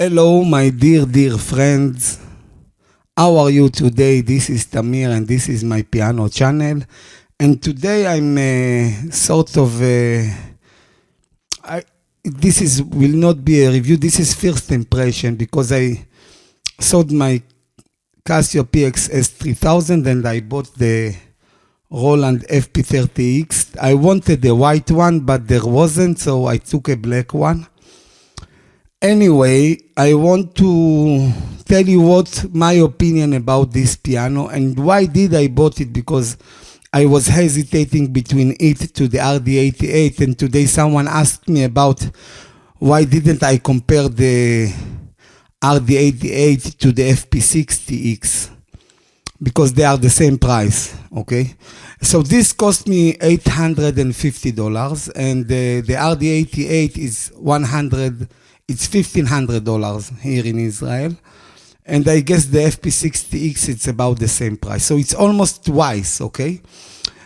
Hello, my dear friends. How are you today? This is Tamir and this is my piano channel. And today I'm this will not be a review. This is first impression because I sold my Casio PXS3000 and I bought the Roland FP30X. I wanted the white one, but there wasn't, so I took a black one. Anyway, I want to tell you what my opinion about this piano and why did I bought it, because I was hesitating between it to the RD88, and today someone asked me about why didn't I compare the RD88 to the FP60X, because they are the same price, okay? So this cost me $850 and the RD88 is $1,500 here in Israel. And I guess the FP60X, it's about the same price. So it's almost twice, okay?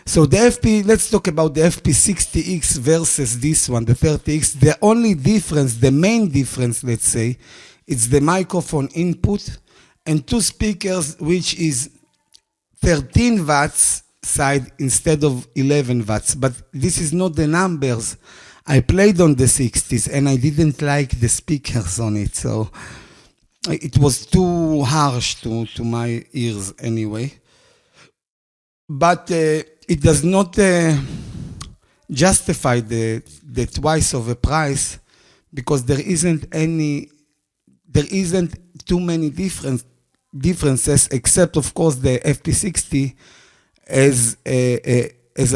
So let's talk about the FP60X versus this one, the 30X. The only difference, the main difference, let's say, it's the microphone input and two speakers, which is 13 watts side instead of 11 watts. But this is not the numbers. I played on the 60s and I didn't like the speakers on it. So it was too harsh to my ears anyway. But it does not justify the twice of a price, because there isn't too many differences, except of course the FP60 as I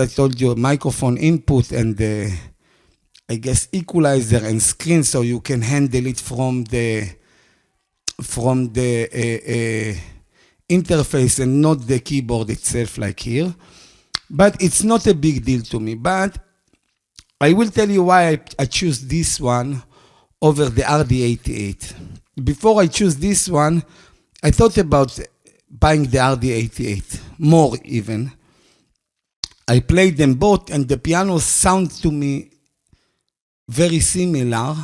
told you, microphone input and I guess equalizer and screen, so you can handle it from the interface and not the keyboard itself like here. But it's not a big deal to me. But I will tell you why I choose this one over the RD88. Before I choose this one, I thought about buying the RD88, more even. I played them both and the pianos sound to me very similar.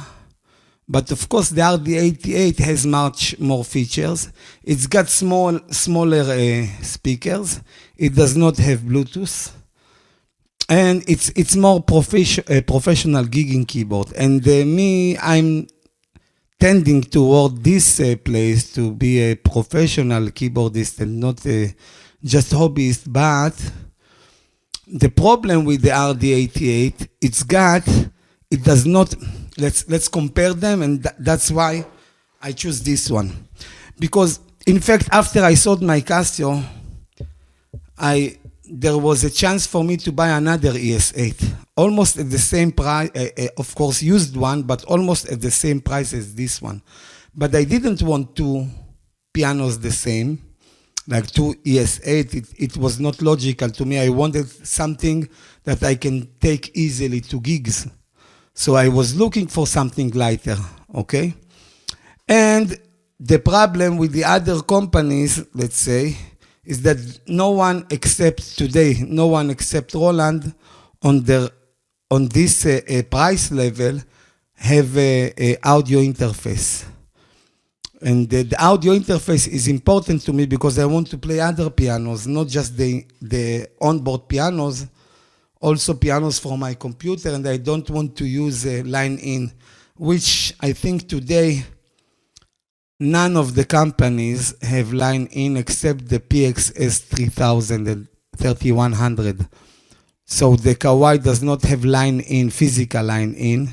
But of course, the RD88 has much more features. It's got smaller speakers. It does not have Bluetooth. And it's more professional gigging keyboard. And I'm tending toward this place to be a professional keyboardist and not just hobbyist. But the problem with the RD88, it does not. Let's compare them, and that's why I choose this one. Because in fact, after I sold my Casio, there was a chance for me to buy another ES8, almost at the same price, of course used one, but almost at the same price as this one. But I didn't want two pianos the same, like two ES8. It was not logical to me. I wanted something that I can take easily to gigs. So I was looking for something lighter, okay? And the problem with the other companies, let's say, is that no one except Roland on this price level have a audio interface. And the audio interface is important to me because I want to play other pianos, not just the onboard pianos, also pianos for my computer, and I don't want to use a line-in, which I think today none of the companies have line-in except the PXS3000 and 3100. So the Kawai does not have line-in, physical line-in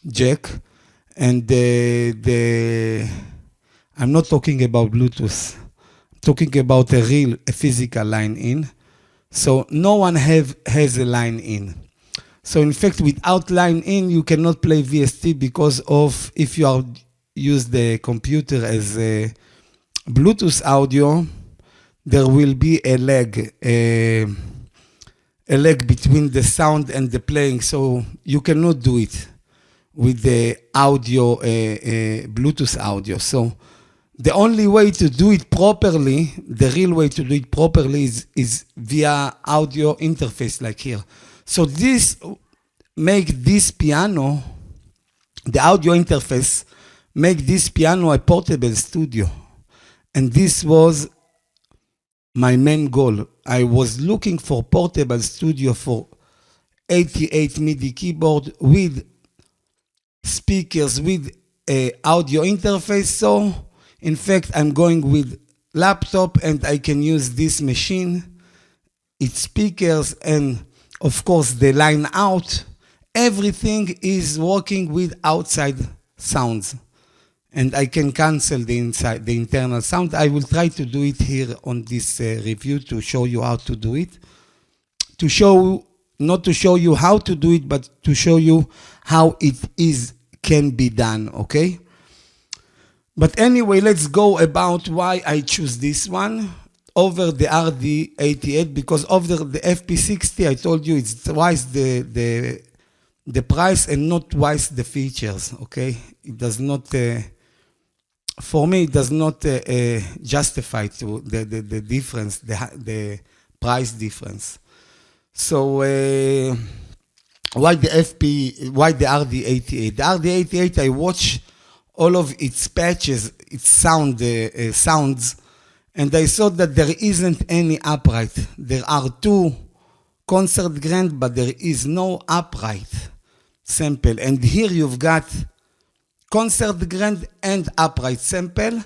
jack, and I'm not talking about Bluetooth. I'm talking about a physical line-in. So no one has a line-in. So in fact, without line-in, you cannot play VST because of, if you use the computer as a Bluetooth audio, there will be a lag between the sound and the playing. So you cannot do it with the audio, Bluetooth audio. So the only way to do it properly, the real way to do it properly is via audio interface like here. So this make this piano, the audio interface make this piano a portable studio. And this was my main goal. I was looking for portable studio for 88 MIDI keyboard with speakers, with audio interface. So in fact, I'm going with laptop and I can use this machine, its speakers, and of course the line out. Everything is working with outside sounds. And I can cancel the internal sound. I will try to do it here on this review to show you how to do it. Not to show you how to do it, but to show you how it can be done, okay? But anyway, let's go about why I choose this one over the RD88, because over the FP60, I told you it's twice the price and not twice the features, okay? It does not, for me, it does not justify to the difference, the price difference. So why the RD88? The RD88, I watch all of its patches, its sounds, and I saw that there isn't any upright. There are two concert grand, but there is no upright sample. And here you've got concert grand and upright sample,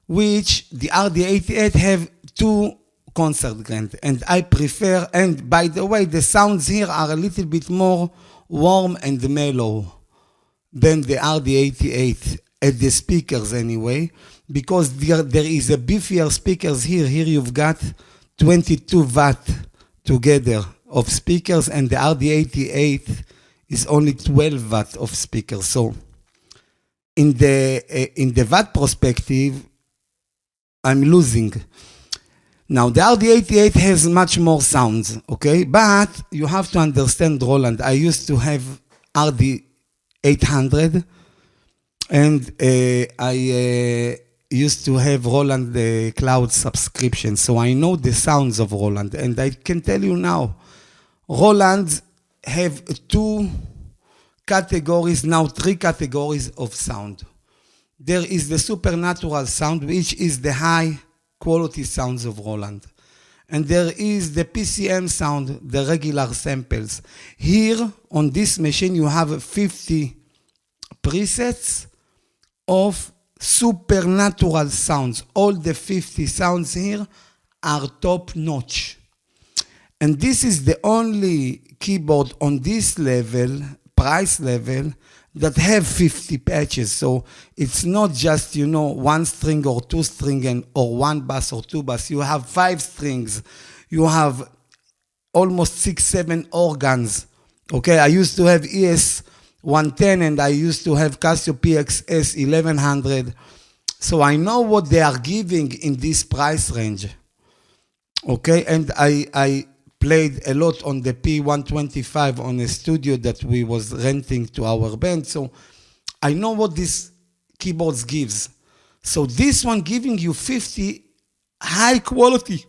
which the RD88 have two concert grand. And I prefer, and by the way, the sounds here are a little bit more warm and mellow than the RD88 at the speakers anyway, because there is a beefier speakers here. Here you've got 22 watt together of speakers, and the RD88 is only 12 watt of speakers. So in the watt perspective, I'm losing. Now the RD88 has much more sounds, okay? But you have to understand, Roland, I used to have RD800, and I used to have Roland cloud subscription, so I know the sounds of Roland, and I can tell you now, Roland have two categories, now three categories of sound. There is the supernatural sound, which is the high quality sounds of Roland. And there is the PCM sound, the regular samples. Here on this machine you have 50 presets of supernatural sounds. All the 50 sounds here are top notch. And this is the only keyboard on this level, price level, that have 50 patches. So it's not just, you know, one string or two string or one bass or two bass. You have 5 strings. You have almost 6-7 organs. Okay, I used to have ES110 and I used to have Casio PXS 1100. So I know what they are giving in this price range. Okay, and I played a lot on the P125 on a studio that we was renting to our band. So I know what this keyboards gives. So this one giving you 50 high quality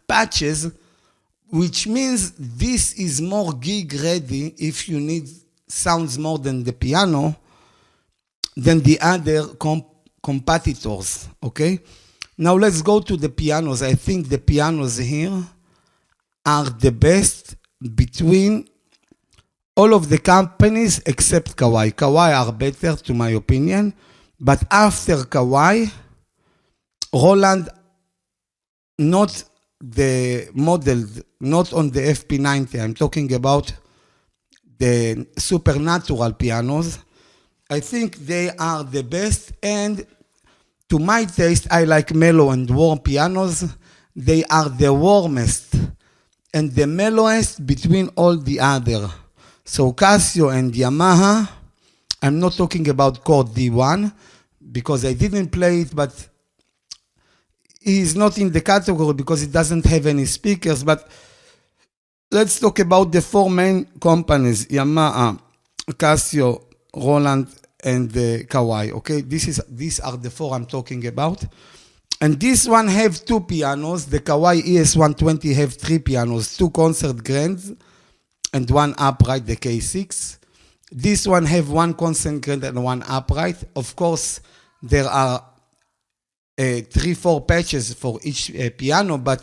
patches, which means this is more gig ready if you need sounds more than the piano than the other competitors, okay? Now let's go to the pianos. I think the pianos here are the best between all of the companies except Kawai. Kawai are better to my opinion, but after Kawai, Roland, not the model, not on the FP90, I'm talking about the supernatural pianos. I think they are the best, and to my taste, I like mellow and warm pianos. They are the warmest and the mellowest between all the other. So Casio and Yamaha, I'm not talking about chord D1 because I didn't play it, but he's not in the category because it doesn't have any speakers. But let's talk about the 4 main companies, Yamaha, Casio, Roland, and Kawai, okay? These are the 4 I'm talking about. And this one have 2 pianos. The Kawai ES120 have 3 pianos, 2 concert grands, and 1 upright, the K6. This one have one concentrate and one upright. Of course, there are 3-4 patches for each piano, but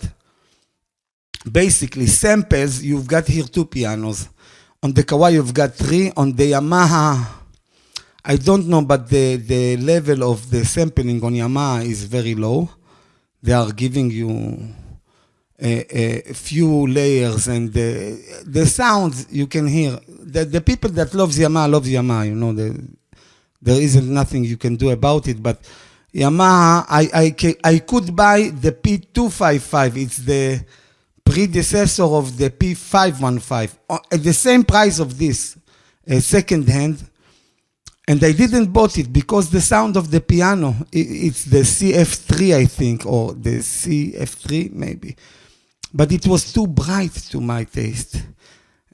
basically samples, you've got here 2 pianos. On the Kawai, you've got 3. On the Yamaha, I don't know, but the level of the sampling on Yamaha is very low. They are giving you a few layers, and the sounds you can hear. The people that loves Yamaha, you know, there isn't nothing you can do about it, but Yamaha, I could buy the P255. It's the predecessor of the P515 at the same price of this, second hand. And I didn't bought it because the sound of the piano, it's the CF3, I think, or the CF3 maybe. But it was too bright to my taste.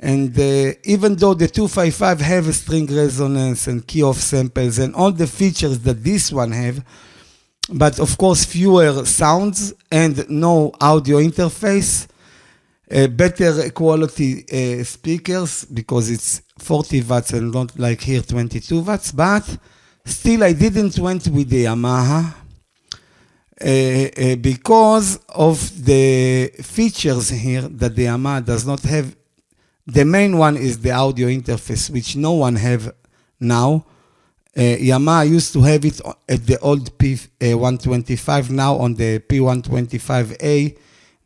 And even though the 255 have a string resonance and key-off samples and all the features that this one have, but of course fewer sounds and no audio interface, better quality speakers because it's 40 watts and not like here 22 watts, but still I didn't went with the Yamaha because of the features here that the Yamaha does not have. The main one is the audio interface, which no one have now. Yamaha used to have it at the old P125. Now on the P125A,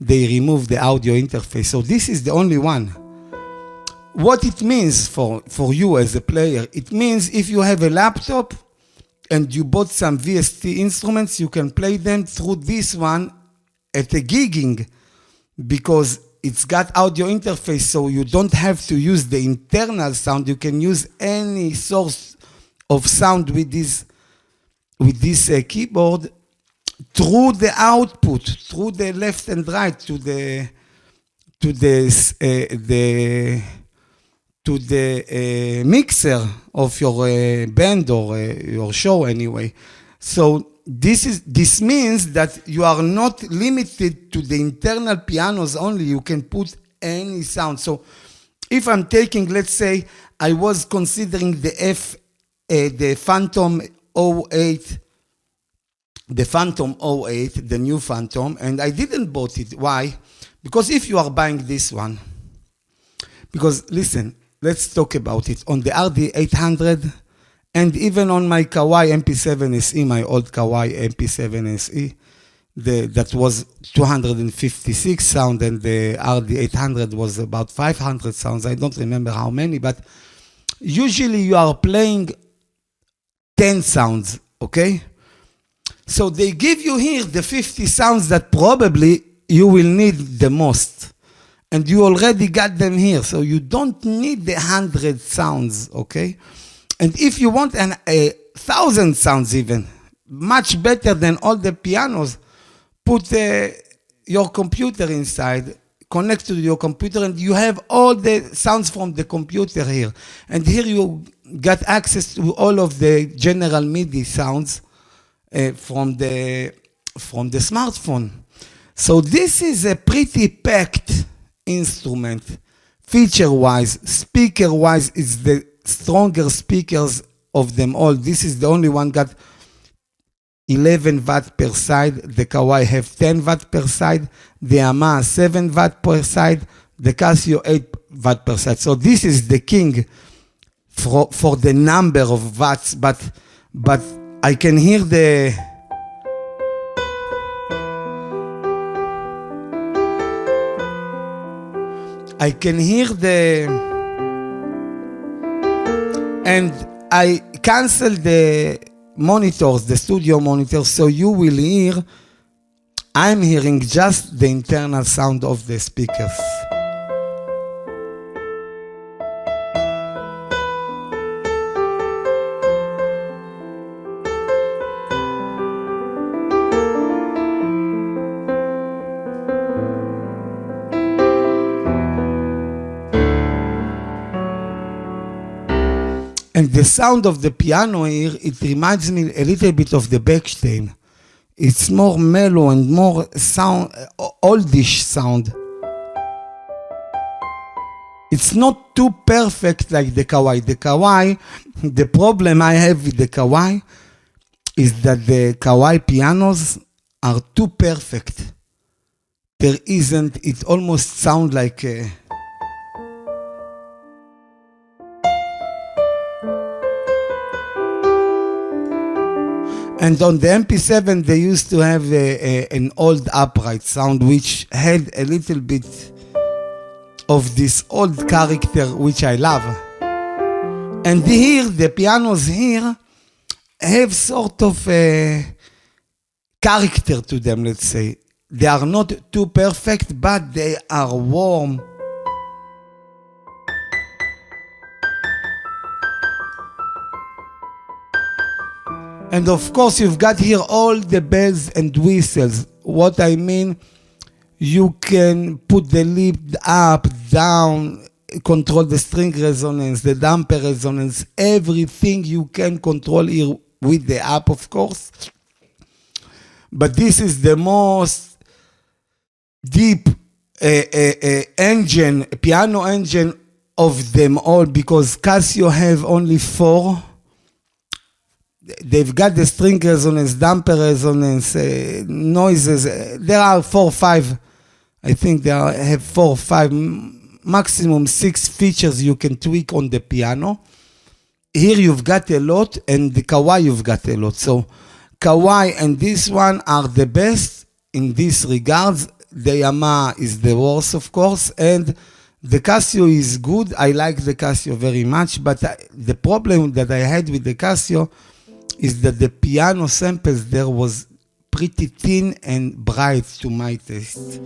they removed the audio interface. So this is the only one. What it means for you as a player, it means if you have a laptop and you bought some VST instruments, you can play them through this one at a gigging because it's got audio interface, so you don't have to use the internal sound. You can use any source of sound with this keyboard through the output, through the left and right to the mixer of your band or your show anyway. So this means that you are not limited to the internal pianos only. You can put any sound. So if I'm taking, let's say, I was considering the Phantom 08, the new Phantom, and I didn't bought it. Why? Because if you are buying this one, because listen, let's talk about it. On the RD88, and even on my Kawai MP7SE, my old Kawai MP7SE, that was 256 sound, and the RD800 was about 500 sounds. I don't remember how many, but usually you are playing 10 sounds, okay? So they give you here the 50 sounds that probably you will need the most. And you already got them here, so you don't need the 100 sounds, okay? And if you want 1,000 sounds even, much better than all the pianos, put your computer inside, connect to your computer, and you have all the sounds from the computer here. And here you got access to all of the general MIDI sounds from the smartphone. So this is a pretty packed instrument. Feature-wise, speaker-wise, it's the stronger speakers of them all. This is the only one got 11 watt per side. The Kawai have 10 watt per side. The Yamaha 7 watt per side. The Casio 8 watt per side. So this is the king for the number of watts, but I can hear and I cancel the monitors, the studio monitors, so you will hear, I'm hearing just the internal sound of the speakers. And the sound of the piano here, it reminds me a little bit of the Bechstein. It's more mellow and more sound, oldish sound. It's not too perfect like the Kawai. The Kawai, the problem I have with the Kawai is that the Kawai pianos are too perfect. There isn't, it almost sounds like a, and on the MP7 they used to have an old upright sound which had a little bit of this old character which I love. And here, the pianos here have sort of a character to them, let's say. They are not too perfect, but they are warm. And of course, you've got here all the bells and whistles. What I mean, you can put the lip up, down, control the string resonance, the damper resonance, everything you can control here with the app, of course. But this is the most deep engine, piano engine of them all, because Casio have only 4. They've got the string resonance, damper resonance, noises. There are 4 or 5. I think they have 4 or 5, maximum 6 features you can tweak on the piano. Here you've got a lot, and the Kawai you've got a lot. So Kawai and this one are the best in this regards. The Yamaha is the worst, of course, and the Casio is good. I like the Casio very much, but the problem that I had with the Casio is that the piano samples there was pretty thin and bright to my taste.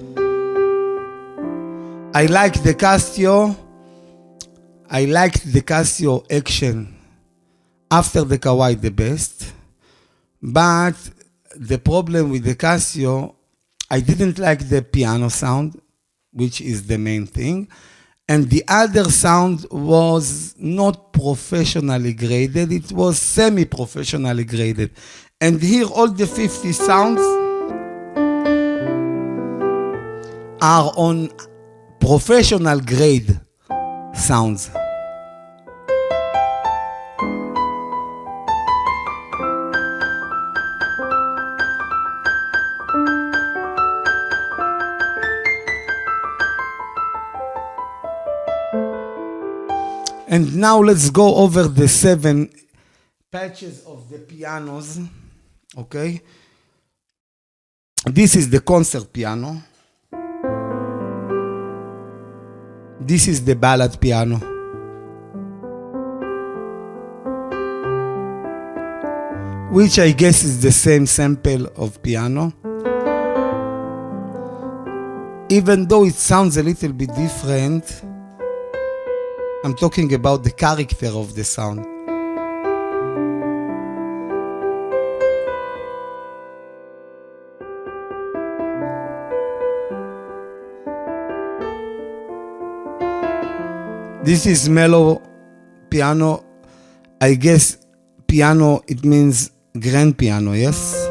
I like the Casio. I liked the Casio Action after the Kawai the best. But the problem with the Casio, I didn't like the piano sound, which is the main thing. And the other sound was not professionally graded. It was semi-professionally graded. And here all the 50 sounds are on professional grade sounds. And now let's go over the 7 patches of the pianos, okay? This is the concert piano. This is the ballad piano. Which I guess is the same sample of piano. Even though it sounds a little bit different, I'm talking about the character of the sound. This is mellow piano. I guess piano, it means grand piano, yes?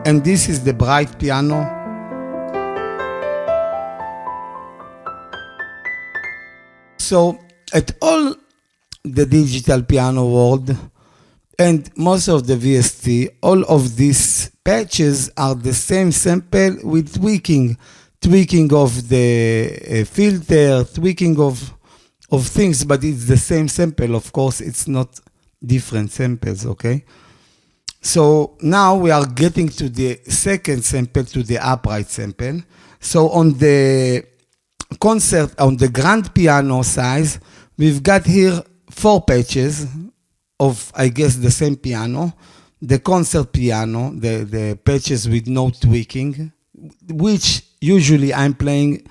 And this is the bright piano. So at all the digital piano world and most of the VST, all of these patches are the same sample with tweaking of the filter, tweaking of things, but it's the same sample. Of course, it's not different samples, okay? So now we are getting to the second sample, to the upright sample. So on the concert, on the grand piano size, we've got here 4 patches of, I guess, the same piano. The concert piano, the patches with no tweaking, which usually I'm playing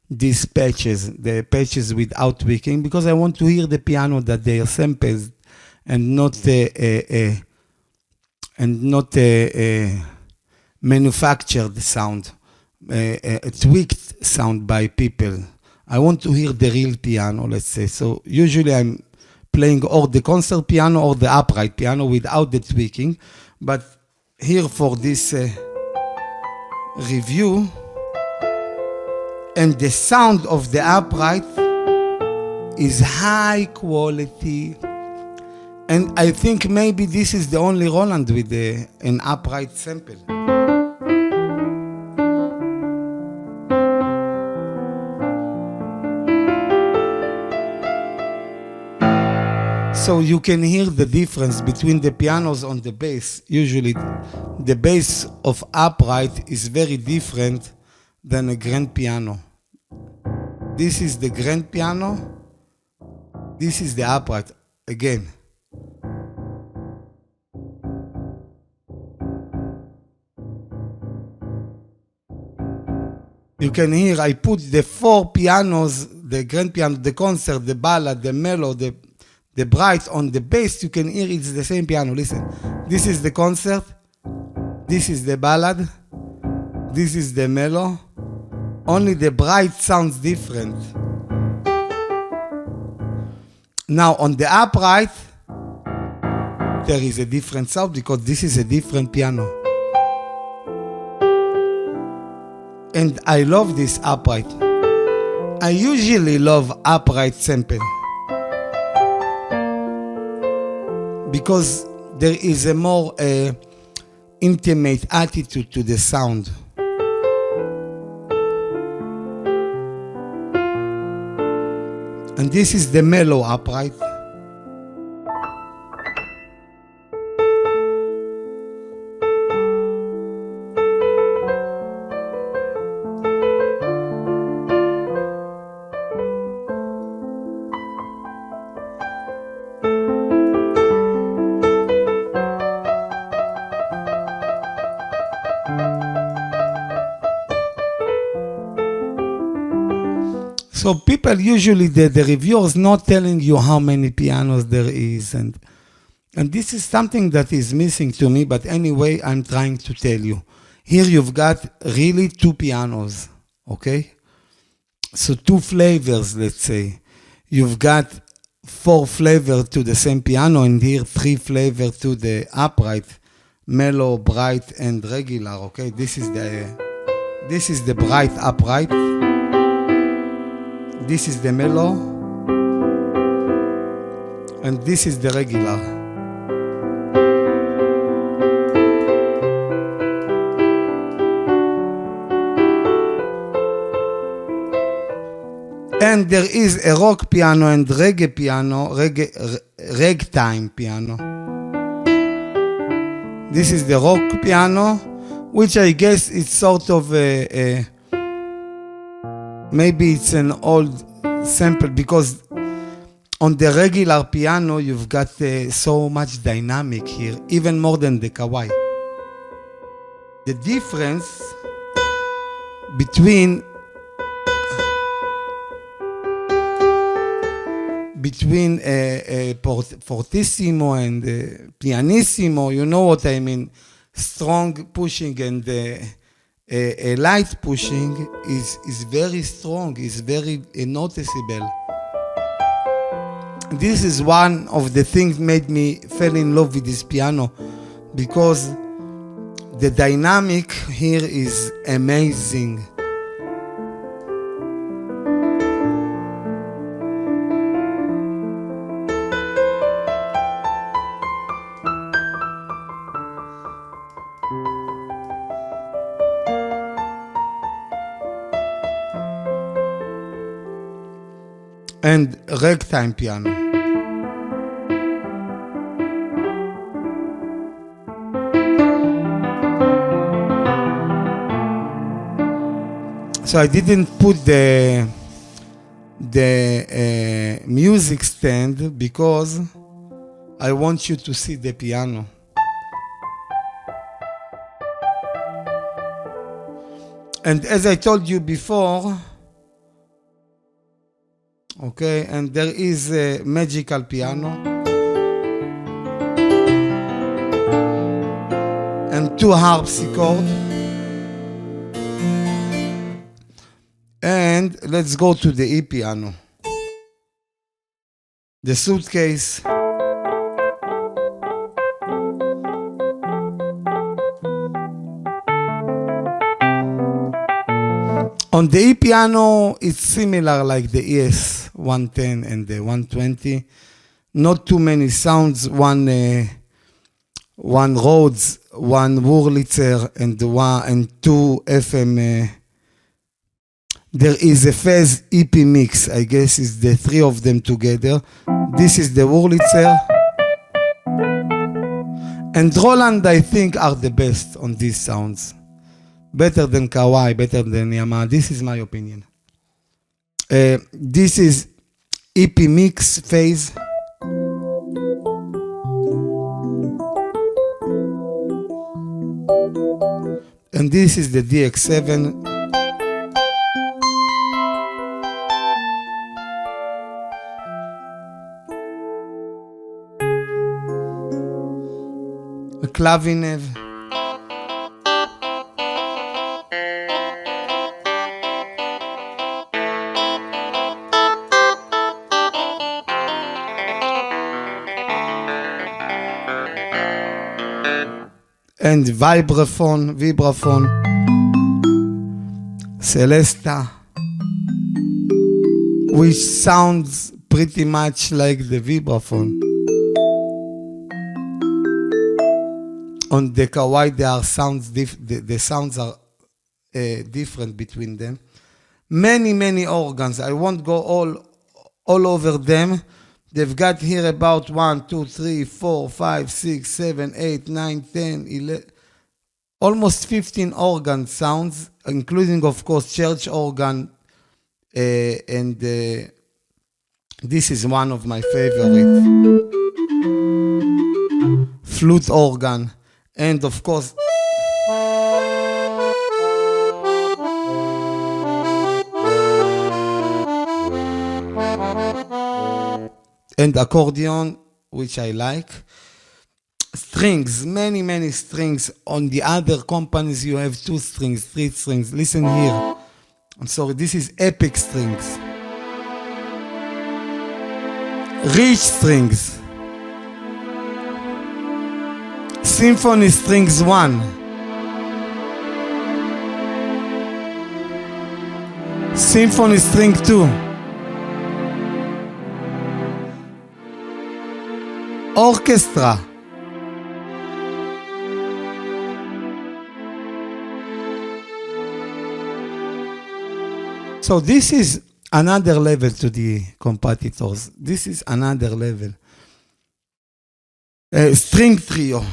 these patches, the patches without tweaking, because I want to hear the piano that they are samples and not manufactured sound. A tweaked sound by people. I want to hear the real piano, let's say. So usually I'm playing or the concert piano or the upright piano without the tweaking. But here for this review, and the sound of the upright is high quality. And I think maybe this is the only Roland with an upright sample. So you can hear the difference between the pianos on the bass. Usually the bass of upright is very different than a grand piano. This is the grand piano. This is the upright. Again. You can hear I put the four pianos, the grand piano, the concert, the ballad, the mellow, the bright on the bass. You can hear it's the same piano. Listen. This is the concert. This is the ballad. This is the mellow. Only the bright sounds different. Now on the upright, there is a different sound because this is a different piano. And I love this upright. I usually love upright sample because there is a more intimate attitude to the sound. And this is the mellow upright. So people usually, the reviewers not telling you how many pianos there is. And this is something that is missing to me. But anyway, I'm trying to tell you. Here you've got really two pianos. Okay? So two flavors, let's say. You've got four flavors to the same piano. And here three flavors to the upright. Mellow, bright, and regular. Okay? This is the bright upright. This is the mellow, and this is the regular. And there is a rock piano and reggae piano, ragtime piano. This is the rock piano, which I guess it's sort of maybe it's an old sample because on the regular piano you've got so much dynamic here, even more than the kawaii. The difference between fortissimo and pianissimo, you know what I mean, strong pushing and a light pushing is very strong, is very noticeable. This is one of the things made me fall in love with this piano because the dynamic here is amazing. And ragtime piano. So I didn't put the music stand because I want you to see the piano. And as I told you before, okay, and there is a magical piano and two harpsichords. And let's go to the E piano. The suitcase. On the E piano, it's similar like the ES 110 and the 120. Not too many sounds, one Rhodes, one Wurlitzer, and two FM. There is a phase EP mix, I guess it's the three of them together. This is the Wurlitzer. And Roland, I think, are the best on these sounds. Better than Kawai, better than Yamaha. This is my opinion. This is EP mix phase. And this is the DX7. A Clavinev. And vibraphone, Celesta, which sounds pretty much like the vibraphone. On the Kawai, there are sounds, the sounds are different between them. Many organs. I won't go all over them. They've got here about 1, 2, 3, 4, 5, 6, 7, 8, 9, 10, 11, almost 15 organ sounds, including, of course, church organ. And this is one of my favorite. Flute organ. And, of course, and accordion, which I like. Strings, many strings. On the other companies, you have 2 strings, 3 strings. Listen here. I'm sorry, this is epic strings. Rich strings. Symphony strings 1. Symphony string 2. Orchestra. So this is another level to the competitors. This is another level. String trio.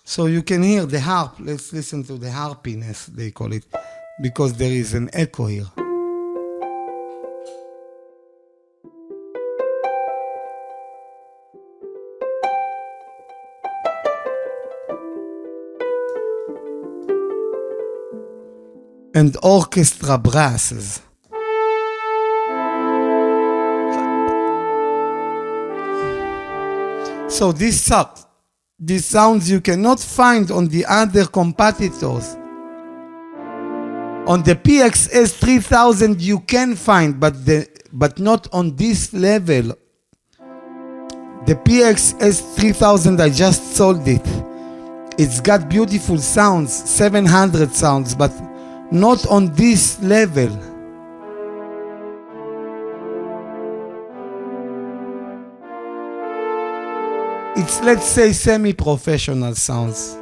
So you can hear the harp. Let's listen to the harpiness, they call it, because there is an echo here. And orchestra brasses. So this sucks. These sounds you cannot find on the other competitors. On the PXS 3000 you can find, but not on this level. The PXS 3000, I just sold it. It's got beautiful sounds, 700 sounds, but not on this level. It's, let's say, semi-professional sounds.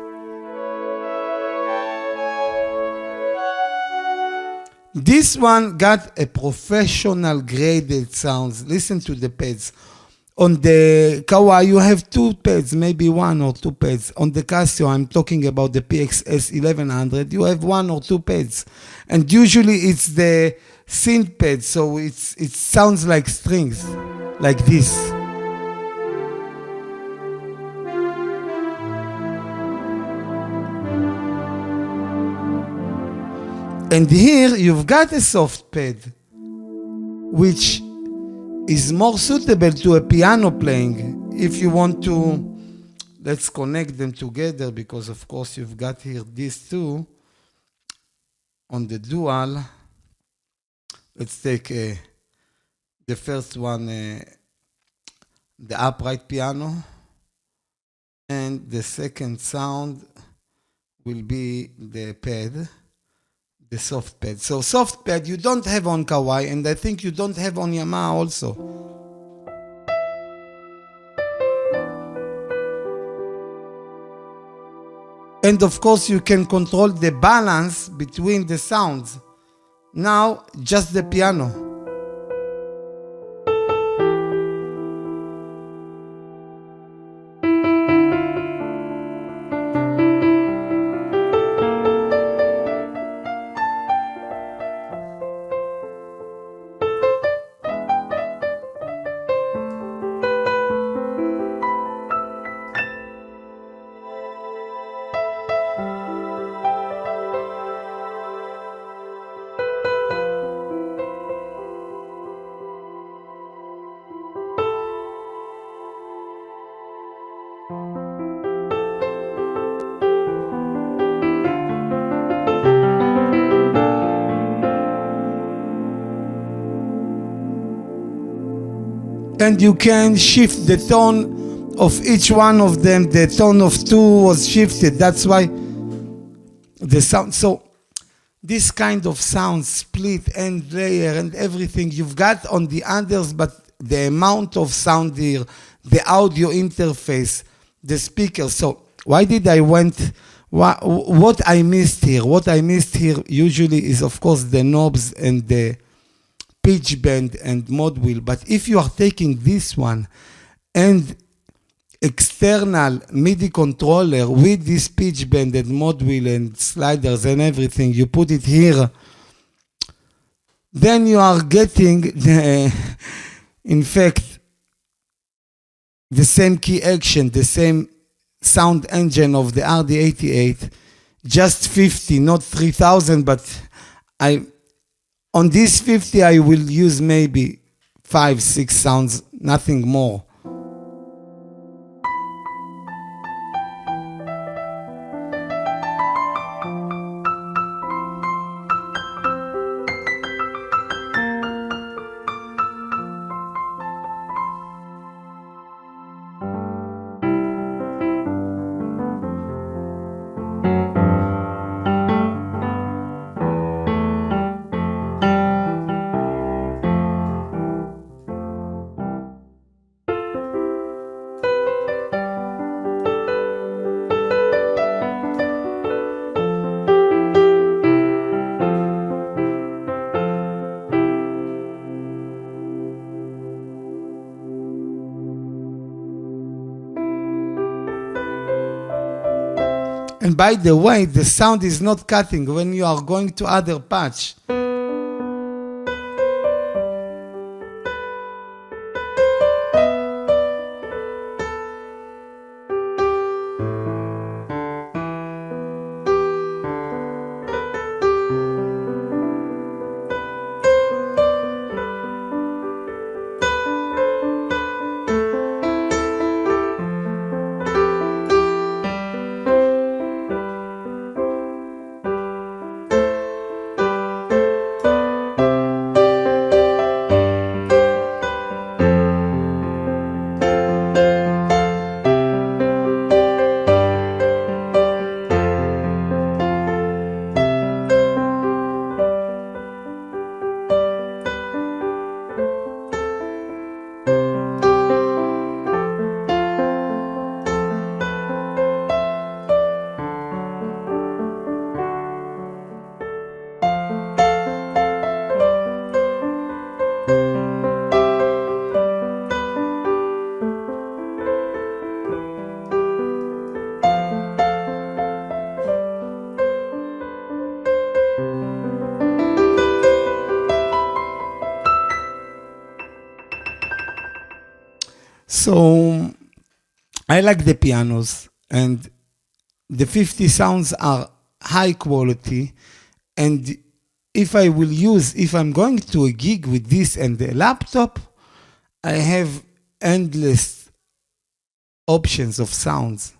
This one got a professional graded sounds. Listen to the pads. On the Kawai, you have 2 pads, maybe 1 or 2 pads. On the Casio, I'm talking about the PXS 1100, you have 1 or 2 pads. And usually it's the synth pad, so it sounds like strings, like this. And here you've got a soft pad, which is more suitable to a piano playing. If you want to, let's connect them together, because of course you've got here these two on the dual. Let's take the first one, the upright piano, and the second sound will be the pad, the soft pad. So soft pad you don't have on Kawai, and I think you don't have on Yamaha also. And of course you can control the balance between the sounds. Now just the piano. And you can shift the tone of each one of them. The tone of two was shifted. That's why the sound. So this kind of sound, split and layer and everything you've got on the others, but the amount of sound here, the audio interface, the speakers. So why did I went? What I missed here? What I missed here usually is, of course, the knobs and the pitch bend and mod wheel. But if you are taking this one and external MIDI controller with this pitch bend and mod wheel and sliders and everything, you put it here, then you are getting the, in fact, the same key action, the same sound engine of the RD88, just 50, not 3000, but on this 50, I will use maybe 5-6 sounds, nothing more. And by the way, the sound is not cutting when you are going to other patch. So I like the pianos, and the 50 sounds are high quality. And if I'm going to a gig with this and the laptop, I have endless options of sounds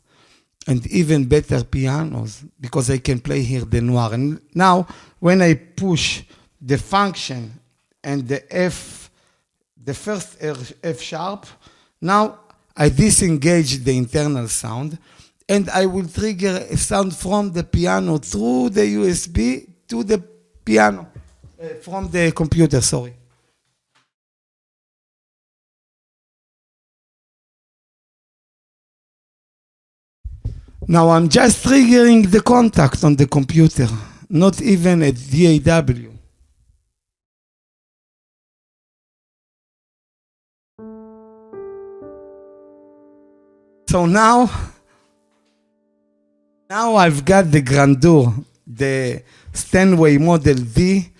and even better pianos because I can play here the noir. And now when I push the function and the F, the first F sharp, now I disengage the internal sound and I will trigger a sound from the piano through the USB to the piano, from the computer, sorry. Now I'm just triggering the contact on the computer, not even a DAW. So now I've got the grandeur, the Steinway Model D.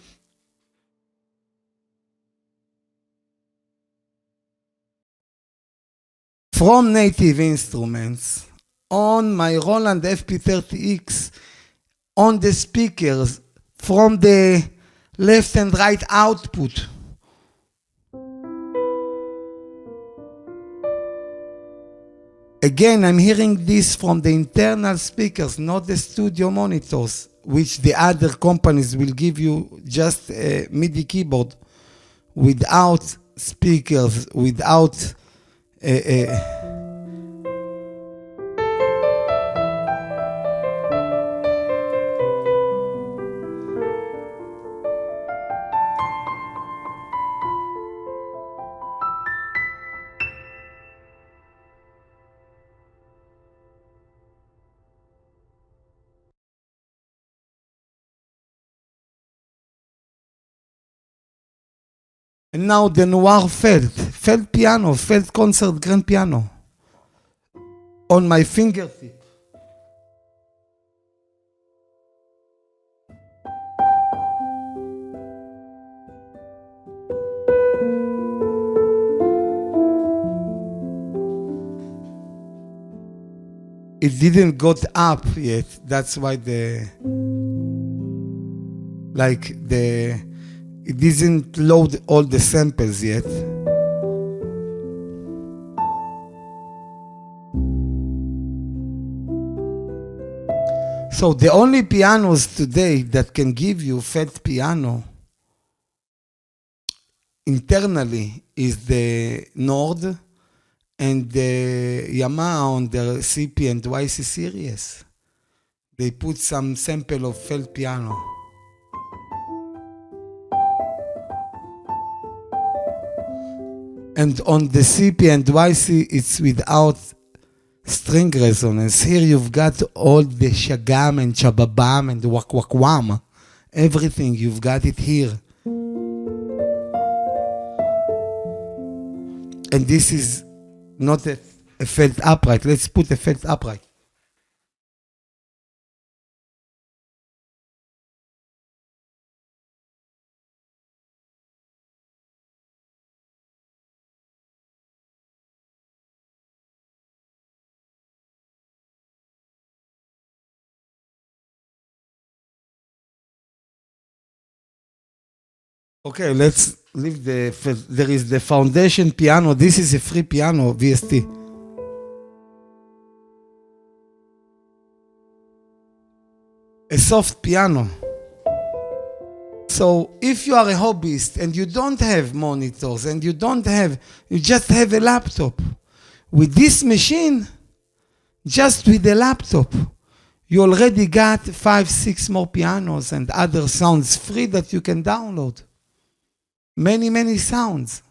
From Native Instruments on my Roland FP30X on the speakers from the left and right output. Again, I'm hearing this from the internal speakers, not the studio monitors, which the other companies will give you just a MIDI keyboard without speakers, without and now the noir felt piano, felt concert grand piano on my fingertip. It didn't got up yet. That's why it didn't load all the samples yet. So the only pianos today that can give you felt piano internally is the Nord and the Yamaha on the CP and YC series. They put some sample of felt piano. And on the CP and YC, it's without string resonance. Here you've got all the shagam and chababam and wak-wak-wam. Everything, you've got it here. And this is not a felt upright. Let's put a felt upright. Okay, let's leave there is the foundation piano. This is a free piano, VST. A soft piano. So if you are a hobbyist and you don't have monitors and you just have a laptop, with this machine, just with the laptop, you already got 5-6 more pianos and other sounds free that you can download. Many sounds.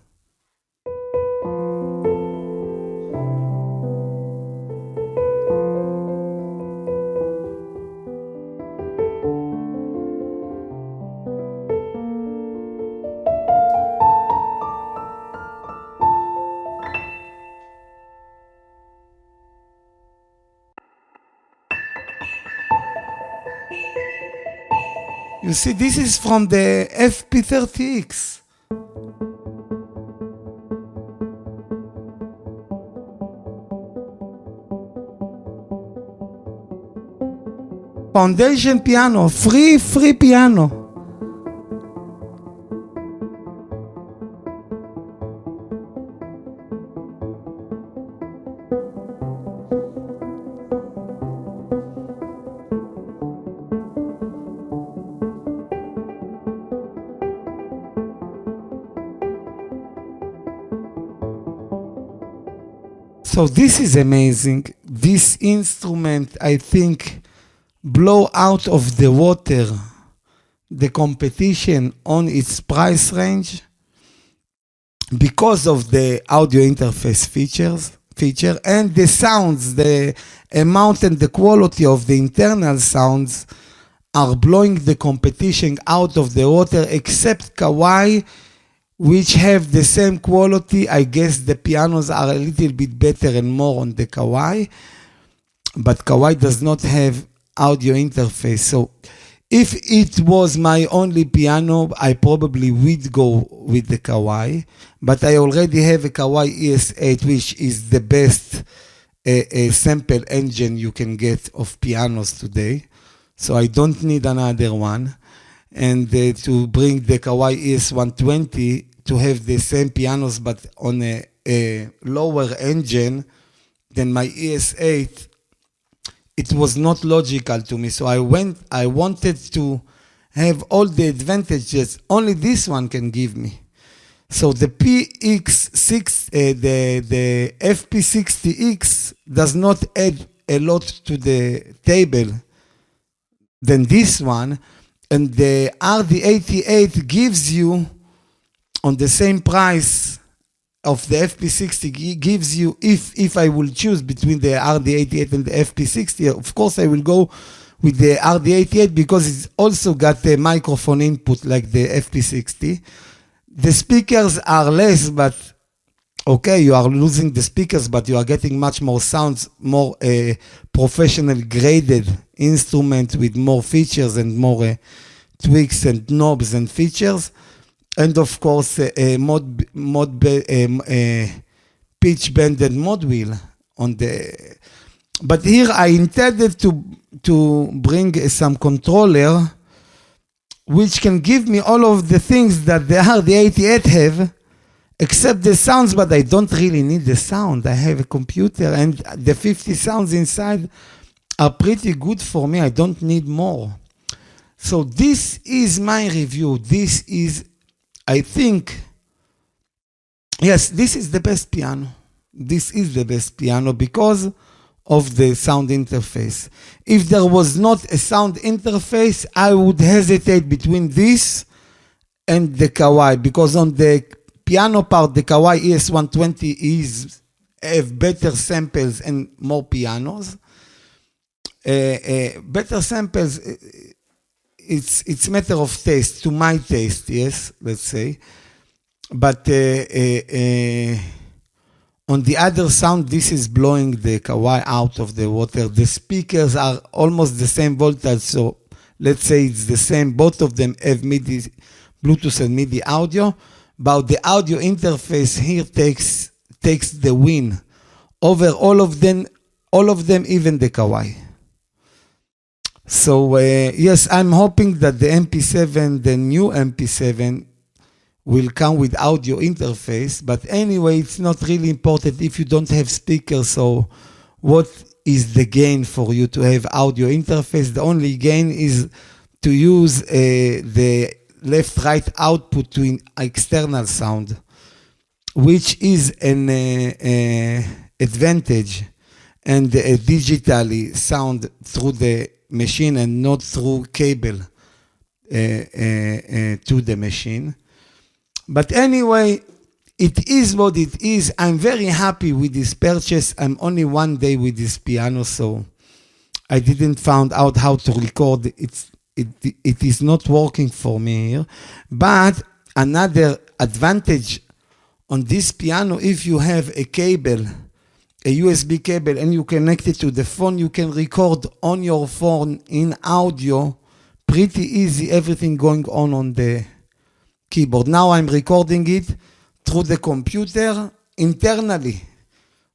You see, this is from the FP30X. Foundation piano, free piano. So this is amazing. This instrument, I think, blow out of the water the competition on its price range because of the audio interface feature and the sounds, the amount and the quality of the internal sounds are blowing the competition out of the water, except Kawai, which have the same quality. I guess the pianos are a little bit better and more on the Kawai, but Kawai does not have audio interface. So if it was my only piano, I probably would go with the Kawai, but I already have a Kawai ES8, which is the best sample engine you can get of pianos today. So I don't need another one. And to bring the Kawai ES120 to have the same pianos, but on a lower engine than my ES8, it was not logical to me. So I wanted to have all the advantages only this one can give me. So the the FP60X does not add a lot to the table than this one, and the RD88 gives you on the same price of the FP60 gives you, if I will choose between the RD88 and the FP60, of course I will go with the RD88 because it's also got a microphone input like the FP60. The speakers are less, but okay, you are losing the speakers, but you are getting much more sounds, more professional graded instrument with more features and more tweaks and knobs and features. And of course, pitch bend and mod wheel on the. But here I intended to bring some controller, which can give me all of the things that the RD88 have, except the sounds. But I don't really need the sound. I have a computer, and the 50 sounds inside are pretty good for me. I don't need more. So this is my review. This is, I think, yes, this is the best piano. This is the best piano because of the sound interface. If there was not a sound interface, I would hesitate between this and the Kawai, because on the piano part, the Kawai ES120 have better samples and more pianos. Better samples, it's a matter of taste, to my taste, yes, let's say. But on the other sound, this is blowing the Kawai out of the water. The speakers are almost the same voltage, so let's say it's the same. Both of them have MIDI, Bluetooth and MIDI audio, but the audio interface here takes the win over all of them, even the Kawai. So yes, I'm hoping that the MP7, the new MP7, will come with audio interface. But anyway, it's not really important if you don't have speakers. So what is the gain for you to have audio interface? The only gain is to use the left-right output to external sound, which is an advantage, and digitally sound through the machine and not through cable to the machine. But anyway, it is what it is. I'm very happy with this purchase. I'm only one day with this piano, so I didn't find out how to record. It is not working for me here. But another advantage on this piano, if you have a cable, a USB cable, and you connect it to the phone, you can record on your phone in audio, pretty easy, everything going on the keyboard. Now I'm recording it through the computer internally,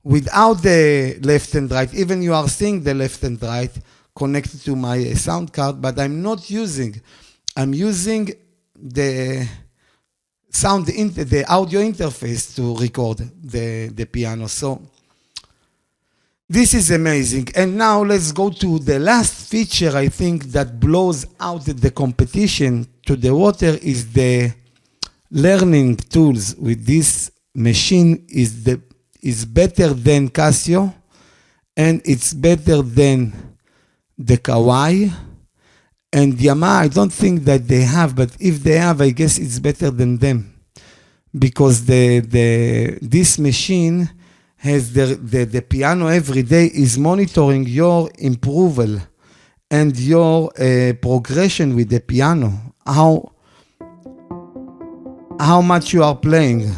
without the left and right. Even you are seeing the left and right connected to my sound card, but I'm using the the audio interface to record the piano. So this is amazing. And now let's go to the last feature, I think, that blows out the competition to the water is the learning tools with this machine. is better than Casio, and it's better than the Kawai. And Yamaha, I don't think that they have, but if they have, I guess it's better than them. Because this machine has the piano every day is monitoring your improval and your progression with the piano. How much you are playing.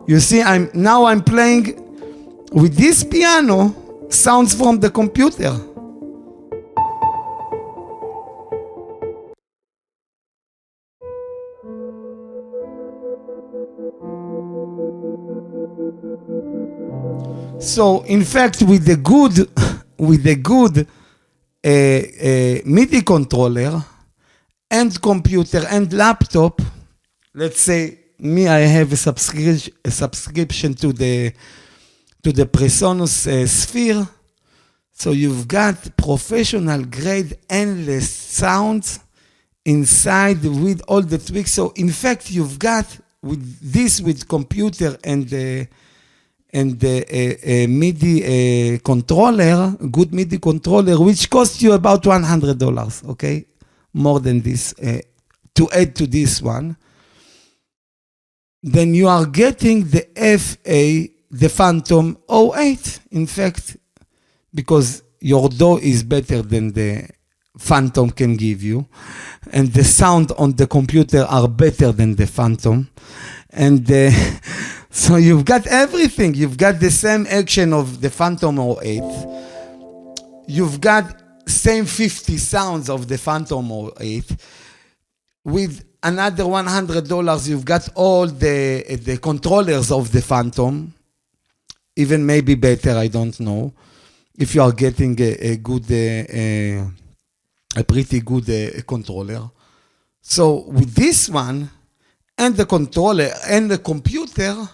You see, I'm playing with this piano, sounds from the computer. So, in fact, with the good MIDI controller and computer and laptop, let's say me, I have a subscription to the Presonus Sphere. So you've got professional grade endless sounds inside with all the tweaks. So in fact, you've got with computer and the MIDI controller, good MIDI controller, which costs you about $100, okay? More than this, to add to this one. Then you are getting the Phantom 08, in fact, because your DAW is better than the Phantom can give you, and the sound on the computer are better than the Phantom, and so you've got everything. You've got the same action of the Phantom 08. You've got same 50 sounds of the Phantom 08. With another $100, you've got all the controllers of the Phantom, even maybe better, I don't know, if you are getting a pretty good controller. So with this one, and the controller and the computer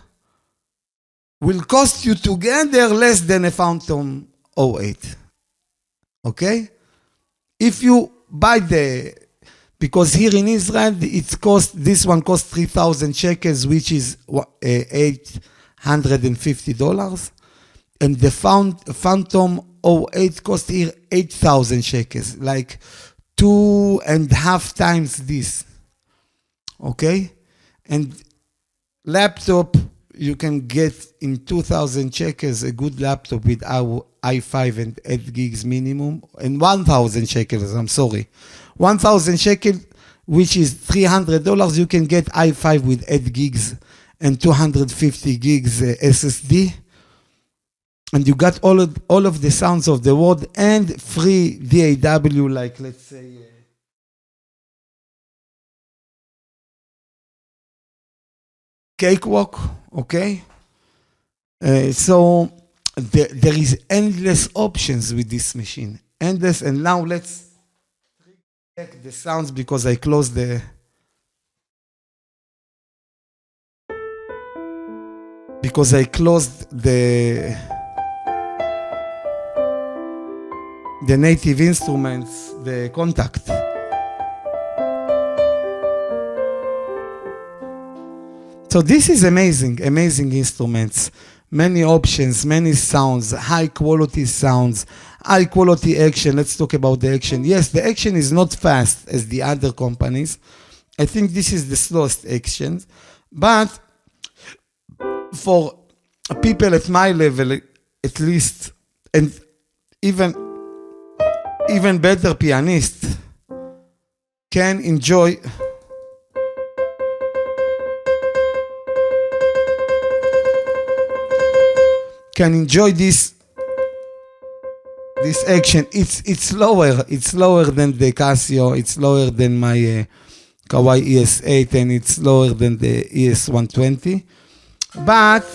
will cost you together less than a Phantom 08. Okay? If you buy because here in Israel, this one costs 3,000 shekels, which is $850. And the Phantom 08 costs here 8,000 shekels, like 2.5 times this. Okay? And laptop, you can get in 2,000 shekels a good laptop with i5 and 8 gigs minimum, and 1,000 shekels, 1,000 shekels, which is $300, you can get i5 with 8 gigs and 250 gigs SSD. And you got all of the sounds of the world and free DAW, like let's say Cakewalk, okay? So there is endless options with this machine, endless. And now let's check the sounds because I closed the native instruments, the contact. So this is amazing instruments. Many options, many sounds, high quality sounds, high quality action. Let's talk about the action. Yes, the action is not fast as the other companies. I think this is the slowest action. But for people at my level, at least, and even better pianists can enjoy this action. It's lower than the Casio, it's lower than my Kawai ES8, and it's lower than the ES120, but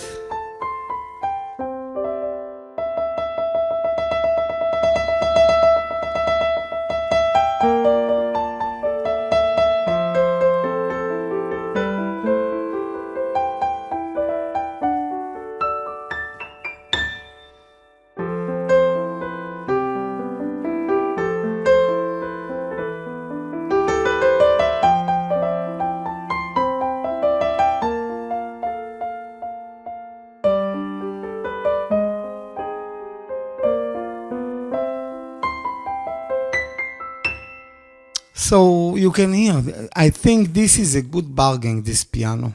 So you can hear, I think this is a good bargain, this piano.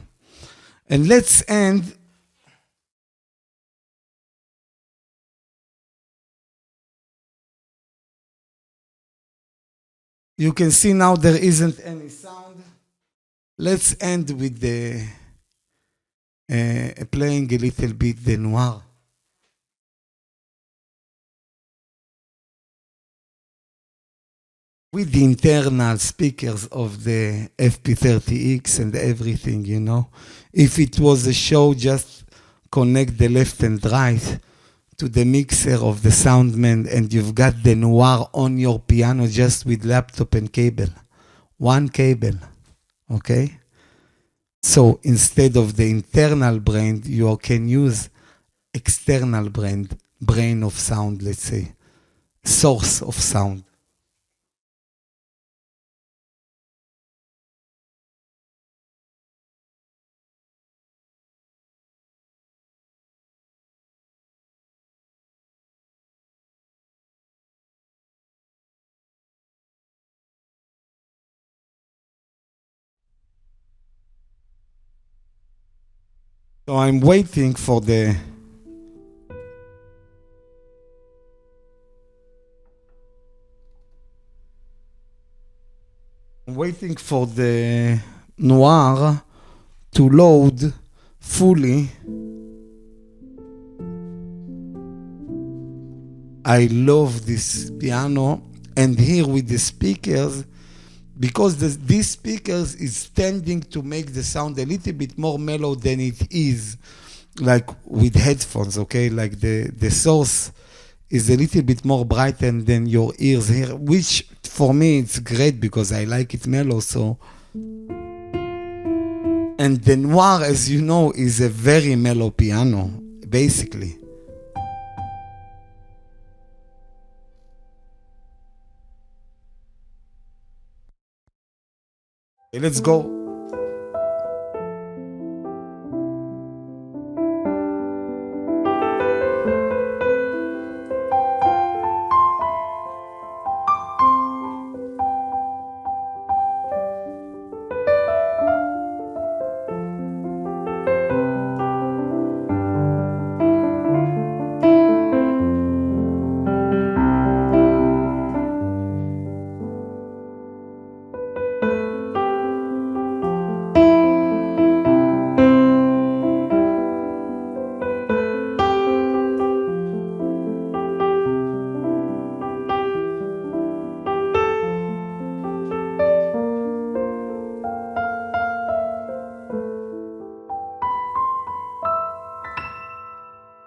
And let's end. You can see now there isn't any sound. Let's end with the playing a little bit the noir. With the internal speakers of the FP30X and everything, you know. If it was a show, just connect the left and right to the mixer of the soundman and you've got the noir on your piano just with laptop and cable. One cable, okay? So instead of the internal brain, you can use external brain of sound, let's say, source of sound. So I'm waiting for the noir to load fully. I love this piano, and here with the speakers, because these speakers is tending to make the sound a little bit more mellow than it is, like with headphones, okay? Like the source is a little bit more brightened than your ears here, which for me it's great because I like it mellow, so. And the noir, as you know, is a very mellow piano, basically. Okay, let's go.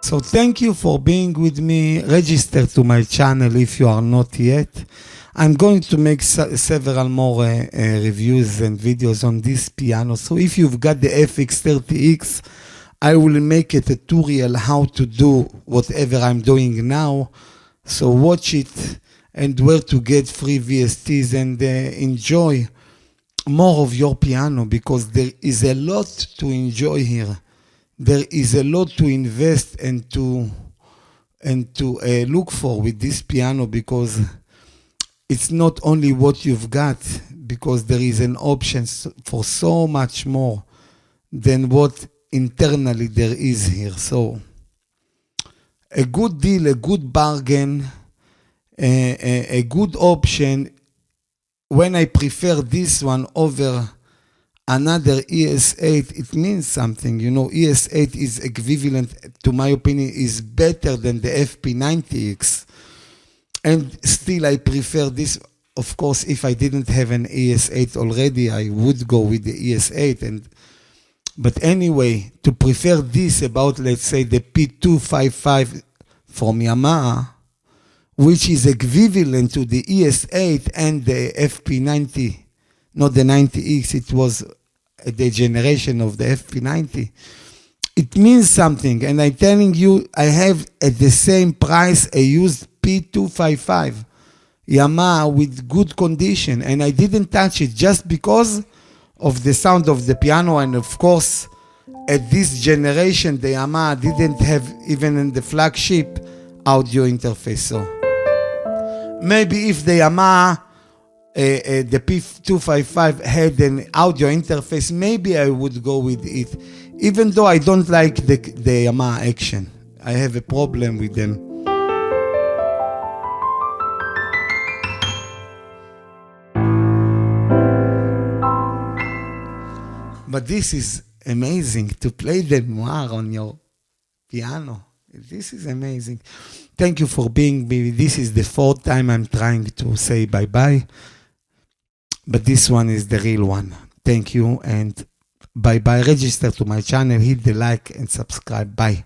So thank you for being with me. Register to my channel if you are not yet. I'm going to make several more reviews and videos on this piano. So if you've got the FX30X, I will make a tutorial how to do whatever I'm doing now. So watch it and where to get free VSTs and enjoy more of your piano, because there is a lot to enjoy here. There is a lot to invest and to look for with this piano, because it's not only what you've got, because there is an option for so much more than what internally there is here. So a good deal, a good bargain, a good option. When I prefer this one over another ES8, it means something. You know, ES8 is equivalent, to my opinion, is better than the FP90X. And still I prefer this. Of course, if I didn't have an ES8 already, I would go with the ES8. But anyway, to prefer this about, let's say, the P255 from Yamaha, which is equivalent to the ES8 and the FP90, not the 90X, it was the generation of the FP90. It means something, and I'm telling you, I have at the same price a used P255 Yamaha with good condition, and I didn't touch it just because of the sound of the piano. And of course, at this generation, the Yamaha didn't have, even in the flagship, audio interface. So maybe if the Yamaha the P255 had an audio interface, maybe I would go with it, even though I don't like the Yamaha Action. I have a problem with them. But this is amazing to play the noir on your piano. This is amazing. Thank you for being me. This is the 4th time I'm trying to say bye-bye. But this one is the real one. Thank you and bye-bye. Register to my channel, hit the like and subscribe. Bye.